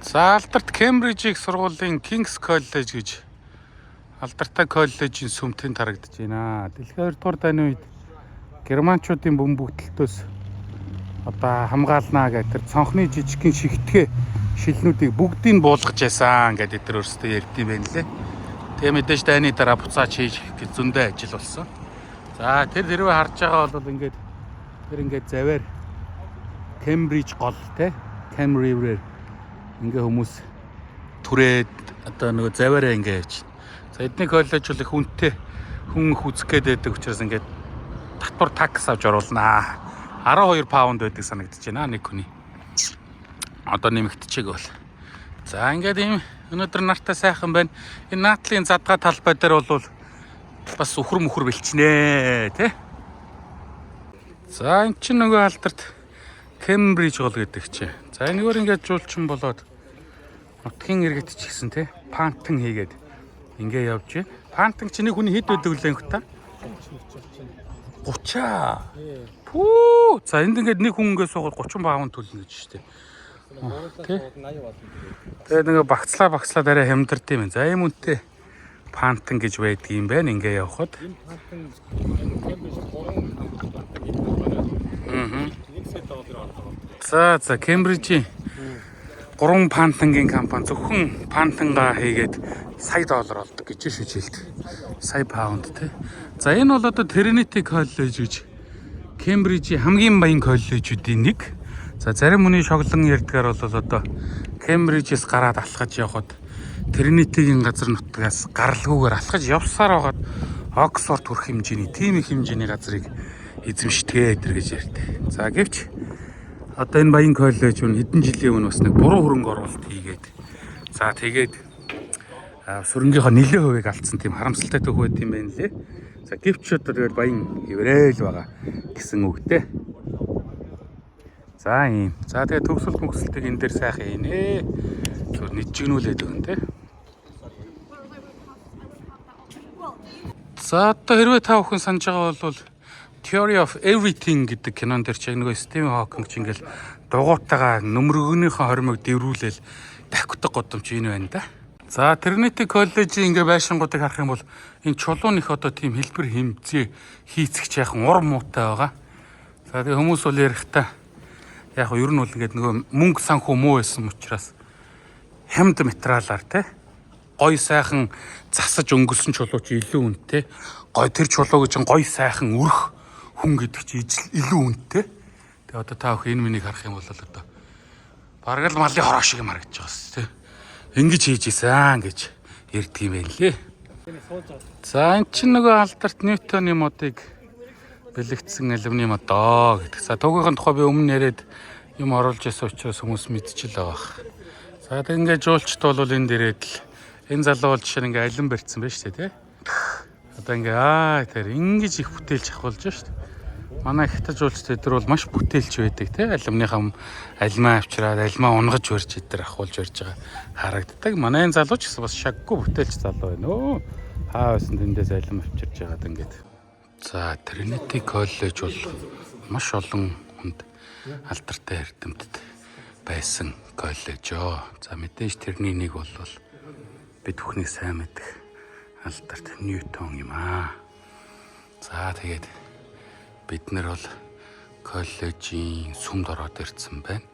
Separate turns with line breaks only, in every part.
За алдарт Кембрижийн сургуулийн King's College гэж алдартай коллежийн сүмтэн тарагдж байна. Дэлхийн 2 дугаар дайны үед германчуудын бөмбөгдөлтөөс одоо хамгаалнаа гэдэг цонхны жижигхэн шигтгэ шилнүүдийг бүгдийг буулгаж яасан гэдэг тэр өөрсдөө ярьд юм байна лээ. Тэгээ мэдээж дайны дараа буцааж хийж гэж зөндөө ажил болсон. За тэр хэрвээ харж байгаа бол ингээд заваар Кембриж гол те Cam River ингээ хүмүүс түрээд одоо нөгөө заваараа ингээ явж. За эдний коллеж бол их хүнтэй хүн хүзэх гээд байдаг учраас ингээд татвар такс авч оруулнаа. 12 паунд байдаг санагдаж байна нэг хүний. Одоо нэмэгдчихээг бол. За ингээд ийм өнөөдөр нартай сайхан байна. Энэ наатлын задгаа талбай дээр бол бас үхэр мөхөр бэлчнэ тий. За эн чинь нөгөө алдарт Кембриж гол гэдэг чинь. За энэгээр ингээд жуулчин болоод нутгийн иргэд ч гэсэн тий пантан хийгээд ингээ явж байна. Пантан чинь нэг хүний хэд байдаг лээ та? 30. Пүү. За энд ингээд нэг хүн ингээ суугаад 30 паунд төлнө гэж штэ. Тэгээд ингээ багцлаа дараа хямдард юм. За ийм үнэтэй пантан гэж байдаг юм байна ингээ явхад. За Кембрижийн 3 пантангийн компани зөвхөн пантангаа хийгээд сая доллар олдог гэж шийдэлт. Сая паунд тий. За энэ бол одоо Trinity College гэж Кембрижийн хамгийн баян коллежүүдийн нэг. За зарим хүний шоглон ярьдгаар бол одоо Кембрижээс гараад алхаж явхад Trinity-гийн газар нутгаас гаралгүйгээр алхаж явсаар байгаад Оксфорд хүрэх хэмжээний тийм их хэмжээний газрыг эзэмшдэг гэж ярьдаг. За гэвч одоо энэ баян коллеж нь хэдэн жилийн өмнө бас нэг буруу хөрөнгө оруулалт хийгээд за тэгээд сүрнгийнхаа нэлээд хувийг алдсан тийм харамсалтай төв байт юм байна лээ. За гэвч одоо тэгээд баян хэврээл байгаа гэсэн үгтэй. За ийм. За тэгээд төгсөл мөксөлтийг энэ дээр сайхан хийнэ. Зөв нэжигнүүлээд өгөн тий. За одоо хэрвээ та бүхэн санаж байгаа бол Theory of Everything гэдэг кинон дээр ч нөгөө Стивен Хокинг ч ингээл дугуйтайгаа нөмрөгнийхөө хормыг дэврүүлээл дахиудаг годомч энэ байна да. За Trinity College-ийн ингээ байшингуудыг харах юм бол энэ чулуун их одоо тийм хэлбэр хэмжээ хийцгч яхан ур муутай байгаа. За тэгээ хүмүүс бол ярихдаа яг ер нь бол ингээд нөгөө мөнгө санхүү муу байсан учраас хямд материалаар те гой сайхан засаж өнгөрсөн чулуу чи илүү үнэтэй. Гой тэр чулууг чинь гой сайхан өрх хүн гэдэг чи илүү үнэтэй. Тэгээ одоо та бүхэн энэ минийг харах юм бол одоо бараг л малын хороо шиг юм харагдаж байгаа шүү дээ. Ингэж хийж исэн гэж ярьдаг юм байна лээ. За эн чинь нөгөө алдарт Ньютоны модыг бэлэгдсэн алюминиум одоо гэдэг. За тугийнхын тухай би өмнө яриад юм оруулж ясан учраас хүмүүс мэдчихэл байгаа. За тэг ингээд жуулчд бол энэ дээрээ л энэ залуу бол жишээ нь ингээд алюм барьсан байна шүү дээ тий. Одоо ингээ тэр ингэж их бүтээлч ахуулж шүү дээ. Манай хятад жуулчдад тэр бол маш бүтээлч байдаг тий. Алюминыхаа альмаа авчраад альмаа унгаж барьж идэр ахуулж барьж байгаа харагддаг. Манай энэ залуу ч гэсэн бас шаггүй бүтээлч залуу байна өө. Хаа байсан тэндээс алюм авчирж байгаад ингээд. За Trinity College бол маш олон хүнд алдартай эрдэмтэд байсан коллеж оо. За мэдээж тэрний нэг бол бид бүхний сайн мэдэх алдарт Ньютон юм аа. За тэгээд бид нар бол коллежийн сүмд ороод ирсэн байна.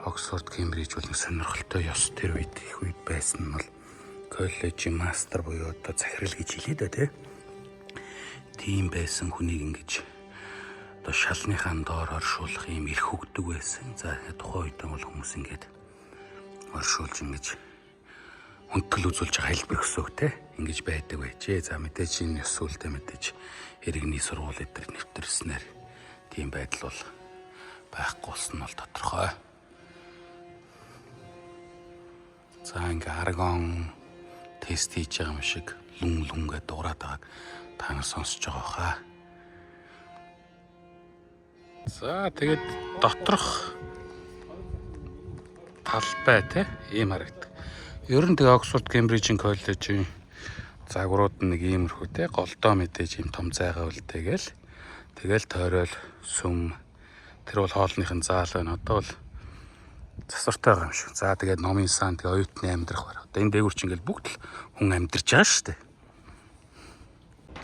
Оксфорд, Кембриж бол нэг сонирхолтой ёс тэр үед их үед байсан нь бол коллежийн мастер буюу одоо захирал гэж хэлээд ба тий. Тийм байсан хүнийг ингэж одоо шалныхаа доор оршуулах юм эрх өгдөг байсан. За тухайн үед бол хүмүүс ингэж оршуулж ингэж хүндэтгэл үзүүлж байгаа хэлбэр өсөг те ингэж байдаг байжээ. За мэдээж энэ ёс үлдээ мэдээж иргэний сургууль дээр нэвтэрснээр тийм байдал бол байхгүй болсон нь бол тодорхой. За ингээ аргон тест хийж байгаа юм шиг лүнгээ дуурайд байгааг та нар сонсож байгаа хаа. За тэгээд доторх талбай те ийм харагддаг. Ер нь тэгээ Оксфорд, Кембрижийн коллежийн загварууд нэг иймэрхүү те голдоо мэдээж юм том зайгаа үлдээгээл тэгэл тойрол сүм тэр бол хоолныхын заал байна. Одоо бол Засвартай байгаа юм шиг. За тэгээд номын сан тэгээ оюутны амьдрах байна. Одоо энэ дээгүүр чинь ингээл бүгд л хүн амьдарч байгаа шүү дээ.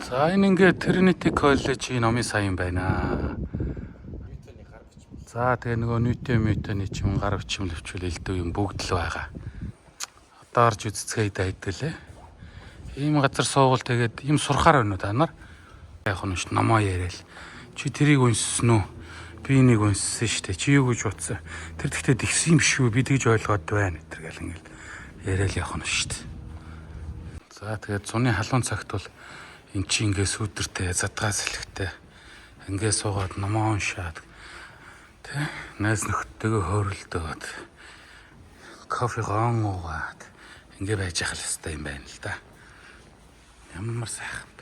За энэ ингээд Trinity College-ийн номын сан юм байна. За тэгээ нөгөө Newton-ийн чим гар бичим лөвчүүл элдв юм бүгд л байгаа. Одоо орж үзцгээе дайдгэлээ. Ийм газар суугал тэгээд ийм сурахаар байна уу та нар? Яг нь ш номоо яриад. Чи тэрийг унссан уу? Би энийг унссан шүү дээ. Чи юу гэж утсан? Тэр тэгтээ дэгсэн юм шүү. Би тэгж ойлгоод байна. Тэр гэл ингээл яриад явах нь шүү дээ. За тэгээд зуны халуун цагт бол эн чи ингээ сүдэртэй, задгаа сэлхтэй ингээ суугаад номоо уншаад тэ найз нөхдөдөө хөрөлдөөд кофе гоон уугаад ингээ байж ах л хэвээр юм байна л да. Ямар сайхан.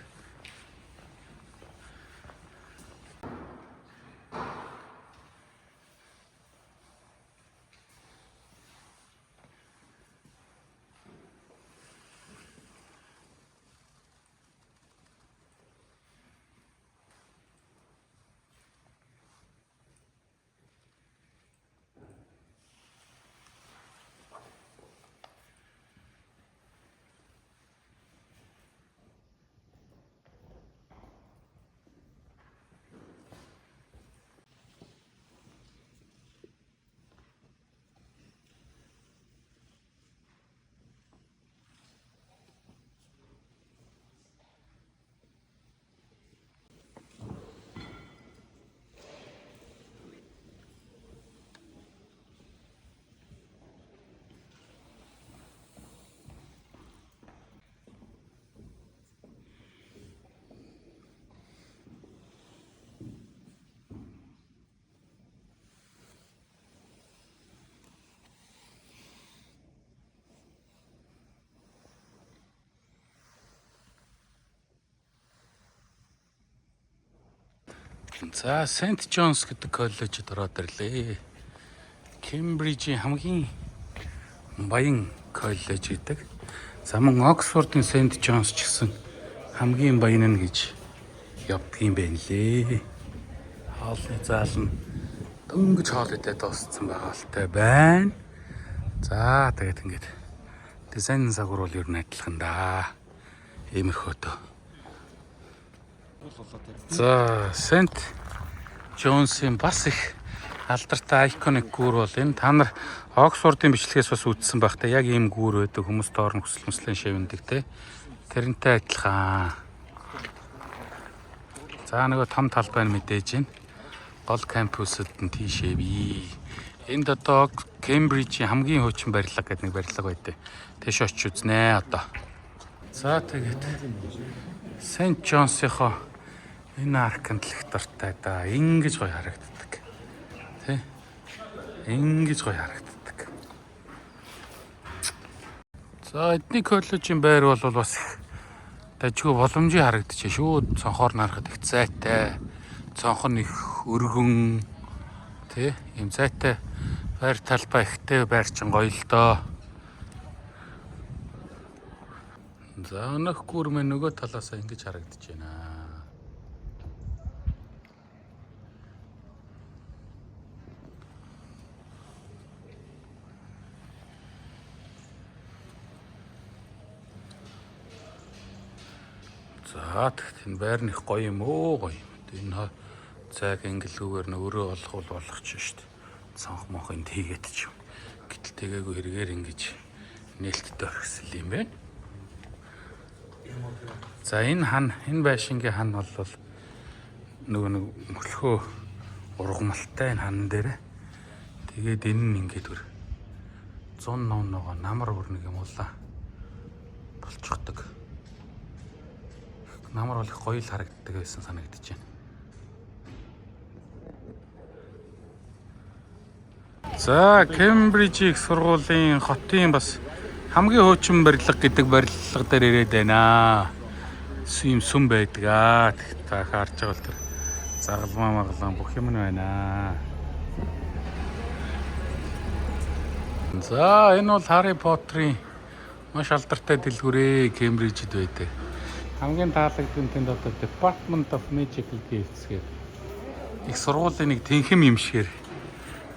За Saint John's гэдэг коллежид ороод ирлээ. Кембрижийн хамгийн баян коллеж гэдэг. За мөн Оксфордын Saint John's ч гэсэн хамгийн баян нь гэж явдгийм байна лээ. Хоолны зал нь дөнгөж хоол идээд дууссан байгaalтай байна. За тэгээд ингээд дизайн загвар бол ер нь адилхан да. Иймэрхүү. За Saint John's-ийн бас их алдартай iconic гүүр бол энэ. Та нар Оксфордын бичлэгээс бас үзсэн байх та. Яг ийм гүүр байдаг. Хүмүүс доор нь хүсэл мөслийн шивэндэг те. Тэрнтэй адилхан. За нөгөө том талбай нь мэдээж байна. Гол кампусд нь тийшээ бий. Энд одоо Кембрижийн хамгийн хуучин барилга гэдэг нэг барилга байдаг. Тэш очиж үзнэ одоо. За тэгээд Saint John's-ийнхоо энэ арканд л их дуртай да. Ингэж гоё харагддаг. Тэ? Ингэж гоё харагддаг. За эдний коллежийн байр бол бас их дажгүй боломжийн харагдчих шүү. Цонхоор нарахад их зайтай. Цонхон их өргөн. Тэ? Ийм зайтай байр талбай ихтэй байр чин гоё л доо. За өнөх гүр мэн нөгөө талаасаа ингэж харагдаж байна. За тэгт энэ байр нь их гоё юм оо гоё юм. Энэ цайг ангилгүйгээр нь өөрөө болгох ч шүү дээ. Цонх монх энд хийгээд ч юм. Гэтэл тэгээгүй хэрэгээр ингэж нээлттэй орхисон юм байна. За энэ байшингийн хан бол нөгөө нэг мөлхөө ургамалтай энэ хан дээр. Тэгээд энэ нь ингээд 100 ном нөгөө намар бүр нэг юм уулаа болчихдог. Намар бол их гоё л харагддаг байсан санагдаж байна. За Кембриж их сургуулийн хотын бас хамгийн хуучин барилга гэдэг барилга дээр ирээд байна. Ийм сүм байдаг аа. Та харж байгаа бол тэр загалмаа маглан бүх юм байна. За энэ бол Harry Potter-ийн маш алдартай дэлгүүрээ Кембрижид байдаг. Хамгийн таалагдсан тэнд одоо Department of Magical Gifts гэх их сургуулийн нэг тэнхэм юм шигээр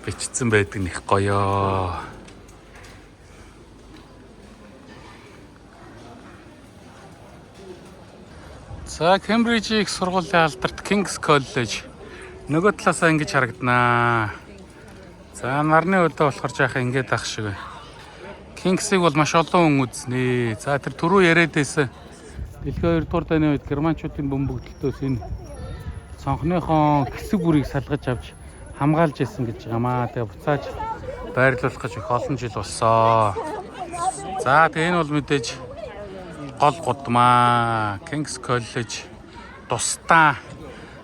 бичсэн байдаг нь их гоё. За Кембрижийн их сургуулийн алдарт King's College нөгөө талаасаа ингэж харагданаа. За нарны өдөө болохоор жаахан ингэж ах шиг. King's-ийг бол маш олон хүн үзнэ. За тэр түрүү яриад байсан Дэлхийн 2 дугаар дайны үед германчуудын бөмбөгдөлтөөс энэ цонхныхон хэсэг бүрийг салгаж авч хамгаалж ирсэн гэж байгаамаа. Тэгээ буцааж байрлуулах гэж их олон жил болсон. За тэгээ энэ бол мэдээж гол гудмаа. King's College тусдаа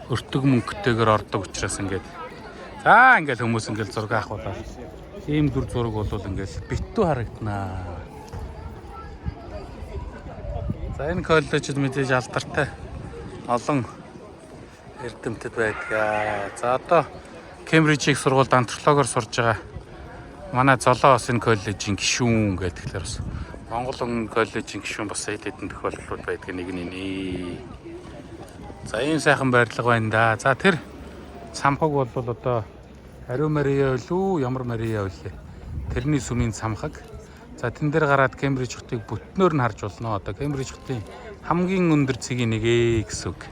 өртөг мөнгөтэйгээр ордог учраас ингээд. За ингээд хүмүүс ингээд зураг авахулаа. Ийм дүр зураг бол ингээд битүү харагданаа. За энэ коллежид мэдээж алдартай олон эрдэмтэд байдаг. За одоо Кембрижийн сургуульд антропологоор сурж байгаа манай золоо бас энэ коллежийн гишүүн гэдэг. Тэгэхээр бас Монголын коллежийн гишүүн бас хэд хэдэн тохиолдлууд байдаг нэг нь. За ийм сайхан байрлал байна да. За тэр цамхаг бол одоо Ариун Мария үлээ ямар Мария үлээ. Тэрний сүмийн цамхаг. За тэн дээр гараад Кембриж хотыг бүтнөөр нь харж болно. Одоо Кембриж хотын хамгийн өндөр цэгийн нэгэ гэсэн үг.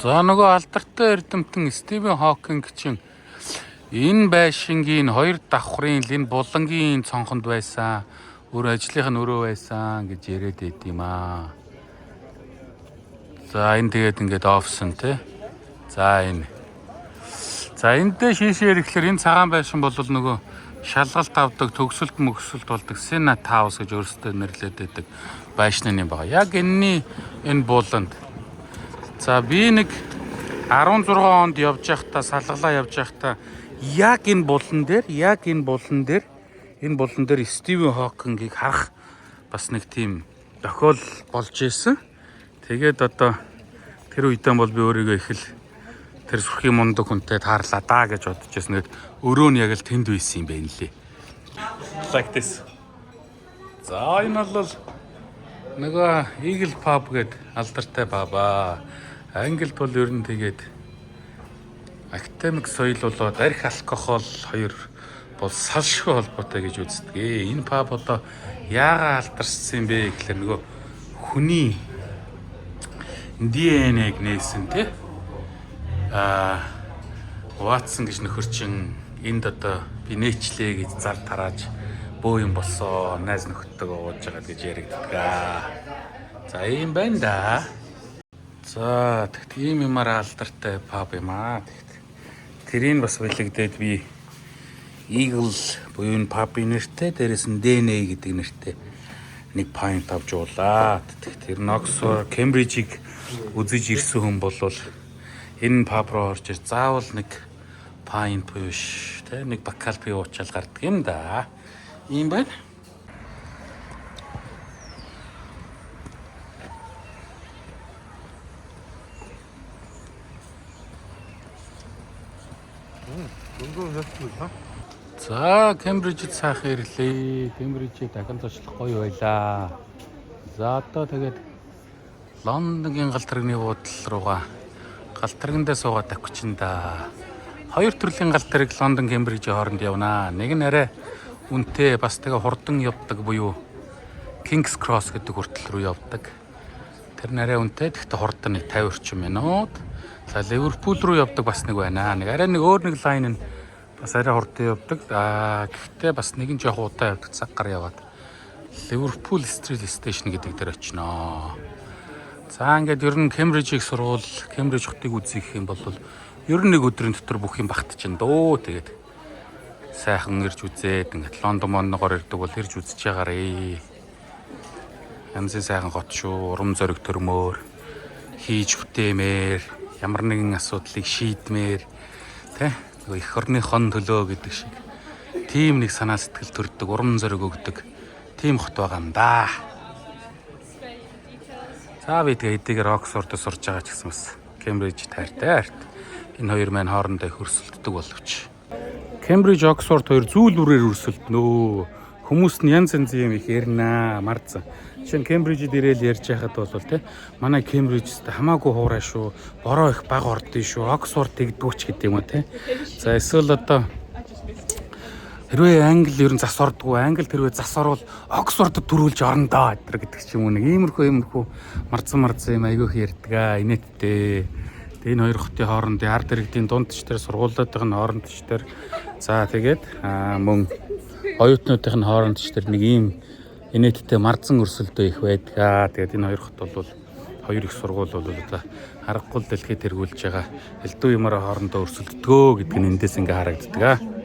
За нөгөө алдартай эрдэмтэн Стивен Хокинг чинь энэ байшингийн хоёр давхрын энэ булангийн цонхонд байсан. Өөр ажлынх нь өрөө байсан гэж яриад байд юм аа. За энэ тэгээд ингээд офсон тий. За энэ. За эндээ шишээр ихлээр энэ цагаан байшин бол нөгөө шалгалт авдаг, төгсөлт мөксөлт болдог Senate House гэж өөрсдөө нэрлэдэг байдаг байшин юм байна. Яг энэ буланд. За би нэг 16 онд явж байхдаа салгалаа явж байхдаа яг энэ булан дээр Стивен Хокингийг харах бас нэг тийм тохиол болж исэн. Тэгээд одоо тэр үедээ бол би өөрийгөө их л тэр сүрхийн мундаг хүнтэй таарлаа даа гэж бодож байсан. Нэгэд өрөө нь яг л тэнд байсан юм байна лээ. Like this. За энэ бол нөгөө Eagle Pub гэдэг алдартай пабаа. Англид бол ер нь тэгээд академик соёл болоод арх алкогол хоёр бол салшгүй холбоотой гэж үздэг. Энэ паб одоо яагаад алдарсан юм бэ гэхлээр нөгөө хүний DNA-г нээсэн тий. Ватсон гэж нөхөр чин энд одоо би нээчлээ гэж зар тарааж бөө юм болсон найз нөхдөд ууж байгаа гэж яригддаг. За ийм байна да. За тийм юмараа алдартай паб юм аа. Тэрийг бас бэлэгдээд би Eagle буюу энэ пабын нэртэй дээрээс нь DNA гэдэг нэртэй нэг pint авч уулаа. Тэр Oxford, Cambridge-ийг үзэж ирсэн хүн бол энэ паб руу орж ир заавал нэг pint буюу тэ нэг бокал бие уучаал гардаг юм да. Ийм байна. За Кембрижид сайхан ирлээ. Кембрижид дахин зочлох гоё байлаа. За одоо тэгээд Лондонгийн галтрагны буудлын руугаа галтрагандаа суугаад тавьчихна. Хоёр төрлийн галтраг Лондон Кембрижийн хооронд явнаа. Нэг нь арай үнэтэй бас тэгээ хурдан явдаг буюу King's Cross гэдэг хүртэл рүү явдаг. Тэр нь арай үнэтэй гэхдээ хурдан нэг 50 орчим минут. За Ливерпул руу явдаг бас нэг байна. Нэг арай нэг өөр нэг лайн нь бас арай хурдан явдаг. Гэхдээ бас нэгэн жоох удаа явдаг цаг гар яваад Ливерпул Street Station гэдэг дээр очиноо. За ингээд ер нь Кембрижийг сурвал Кембриж хотыг үзэх юм бол ер нь нэг өдрийн дотор бүх юм багтчихна дөө. Тэгээд сайхан ирж үзээд ингээд Лондон монногоор ирдэг бол ирж үзэж байгаарэ. Янзын сайхан гот шүү, урам зориг төрмөөр хийж бүтээмээр ямар нэгэн асуудлыг шийдмээр тэ их орныхон төлөө гэдэг шиг тийм нэг санаа сэтгэл төрдөг, урам зориг өгдөг тийм хот байгаа юм да. За би тэгээ эдгээр Оксфордд сурж байгаа ч гэсэн бас Кембриж тайртай арт. Энэ хоёр маань хоорондоо хөрсөлддөг боловч. Кембриж, Оксфорд хоёр зүйл бүрээр өрсөлдөнөө. Хүмүүс нь янз янзын юм их ярина марцсан. Жишээ нь Кембрижид ирээл ярьж байхад бол тий манай Кембрижт хамаагүй хуурай шүү. Бороо их бага ордын шүү. Оксфорд тэгдвүүч гэдэг юм а тий. За эсвэл одоо хэрвээ англи ер нь зас ордгоо англи хэрвээ зас орвол Оксфордод төрүүлж орно доо гэдэг ч юм уу нэг иймэрхүү марцсан юм айгүйх ярьдаг инээдтэй. Тэгээ энэ хоёр хотын хоорондын ард иргэдийн дунд ч тэр сургуулиудын хооронд ч тэр за тэгээд мөн оюутнуудын хооронд ч тэр нэг ийм инээдтэй марцсан өрсөлдөө их байдаг. Тэгээд энэ хоёр хот бол хоёр их сургууль бол одоо харахгүй дэлхийд тэргүүлж байгаа элдв юмараа хоорондоо өрсөлддгөө гэдэг нь эндээс ингээ харагддаг.